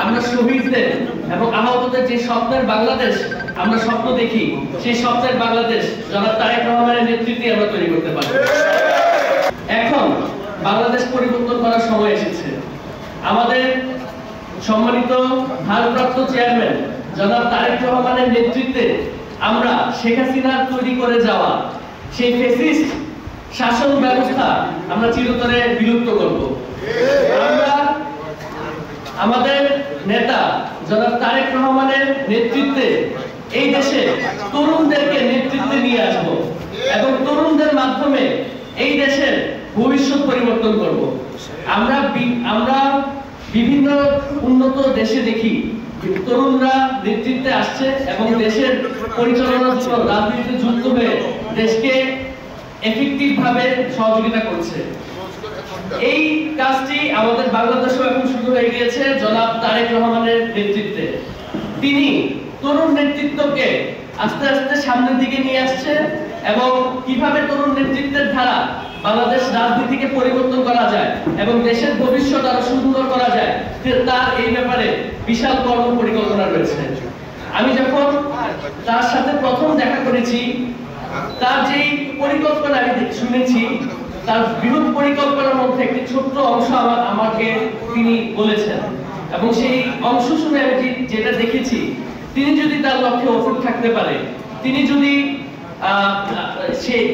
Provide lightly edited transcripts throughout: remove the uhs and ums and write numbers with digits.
আমরা শহীদদের এবং আহতদের যে স্বপ্নের বাংলাদেশ আমরা স্বপ্ন দেখি, সেই স্বপ্নের বাংলাদেশ জনাব তারেক রহমানের নেতৃত্বে আমরা তৈরি করতে পারি। এখন বাংলাদেশ পরিবর্তন করার সময় এসেছে। আমাদের সম্মানিত ভারপ্রাপ্ত চেয়ারম্যান জনাব তারেক রহমানের নেতৃত্বে আমরা শেখ হাসিনার তৈরি করে যাওয়া সেই ফ্যাসিস্ট শাসন ব্যবস্থা আমরা চিরতরে বিলুপ্ত করব। আমরা আমাদের নেতা জনাব তারেক রহমানের নেতৃত্বে এই দেশে তরুণদেরকে নেতৃত্বে নিয়ে আসব এবং তরুণদের মাধ্যমে এই দেশের ভবিষ্যৎ পরিবর্তন করব। আমরা বিভিন্ন উন্নত দেশে দেখি তরুণরা নেতৃত্বে আসছে এবং দেশের পরিচালনার জন্য রাজনীতিতে যুক্ত হয়ে দেশকে এফেক্টিভ ভাবে সহযোগিতা করছে। এই কাজটি আমাদের বাংলাদেশেও এখন শুরু হয়ে গিয়েছে জনাব তারেক রহমানের নেতৃত্বে। তিনি তরুণ নেতৃত্বকে আস্তে আস্তে সামনের দিকে নিয়ে আসছে এবং কিভাবে তরুণ নেতৃত্বের ধারা বাংলাদেশ রাজনীতিকে পরিবর্তন করা যায় এবং দেশের ভবিষ্যৎ আরো সুন্দর করা যায় তার এই ব্যাপারে বিশাল কর্ম পরিকল্পনা রয়েছে। আমি যখন তার সাথে প্রথম দেখা করেছি, তার যেই পরিকল্পনা আমি শুনেছি, তার বৃহৎ পরিকল্পনার মধ্যে একটি ছোট্ট অংশ আমাকে তিনি বলেছেন এবং সেই অংশ শুনে আমি যেটা দেখেছি, তিনি যদি তার লক্ষ্যে অটুট থাকতে পারে, তিনি যদি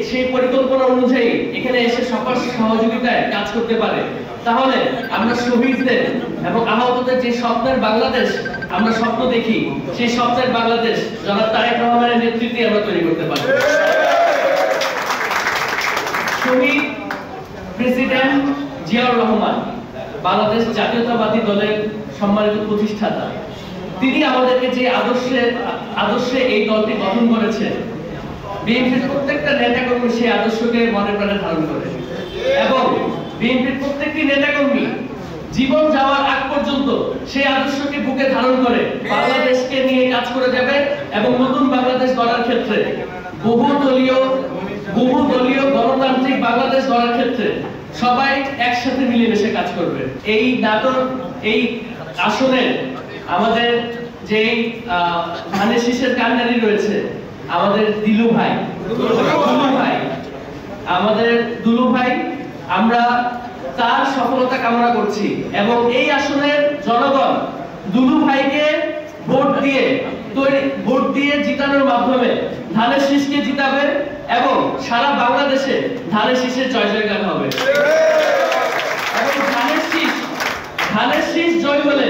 সেই পরিকল্পনা অনুযায়ী এখানে এসে সকল সহযোগিতায় কাজ করতে পারে, তাহলে আমরা শহীদদের এবং আহতদের যে স্বপ্নের বাংলাদেশ আমরা স্বপ্ন দেখি, সেই স্বপ্নের বাংলাদেশ জনাব তারেক রহমানের নেতৃত্বে আমরা তৈরি করতে পারি। শহীদ প্রেসিডেন্ট জিয়াউর রহমান বাংলাদেশ জাতীয়তাবাদী দলের সম্মানিত প্রতিষ্ঠাতা। তিনি আমাদেরকে যে আদর্শে এই দলটি গঠন করেছে, বিএনপির প্রত্যেকটা নেতাকর্মী সেই আদর্শকে মনে প্রাণে ধারণ করে এবং বিএনপির প্রত্যেকটি নেতাকর্মী জীবন যাওয়ার আগ পর্যন্ত সেই আদর্শকে বুকে ধারণ করে বাংলাদেশকে নিয়ে কাজ করে যাবে এবং নতুন বাংলাদেশ গড়ার ক্ষেত্রে বহুদলীয় গণতান্ত্রিক বাংলাদেশ গড়ার ক্ষেত্রে সবাই একসাথে মিলেমিশে কাজ করবে। এই আসনে আমাদের যে ধানের শীষের কান্ডারি রয়েছে আমাদের দুলু ভাই, আমরা তার সফলতা কামনা করছি এবং এই আসনের জনগণ দুলু ভাইকে ভোট দিয়ে জিতানোর মাধ্যমে ধানের শীষকে জিতাবে এবং সারা বাংলাদেশে ধানের শীষের জয় জয়গান হবে। এবং ধানের শীষ জয় হলে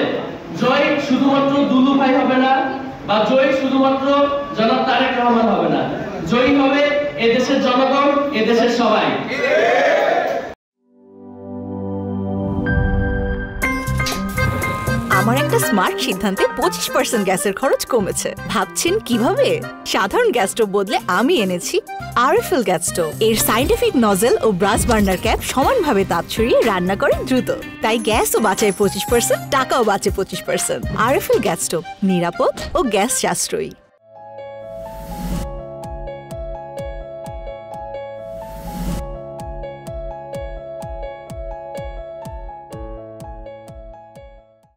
জয় শুধুমাত্র দুলু ভাই হবে না, বা জয় শুধুমাত্র জনাব তারেক রহমান হবে না, জয়ী হবে এদেশের জনগণ, এদেশের সবাই। আমার একটা স্মার্ট সিদ্ধান্তে 25% গ্যাসের খরচ কমেছে। ভাবছেন কিভাবে? সাধারণ গ্যাস স্টোভ বদলে আমি এনেছি আরএফএল গ্যাস স্টোভ। এর সাইন্টিফিক নজল ও ব্রাস বার্নার ক্যাপ সমানভাবে তাপ ছড়িয়ে রান্না করে দ্রুত, তাই গ্যাসও বাঁচায় 25%, টাকাও বাঁচে 25%। আরএফএল গ্যাস স্টোভ নিরাপদ ও গ্যাস সাশ্রয়ী।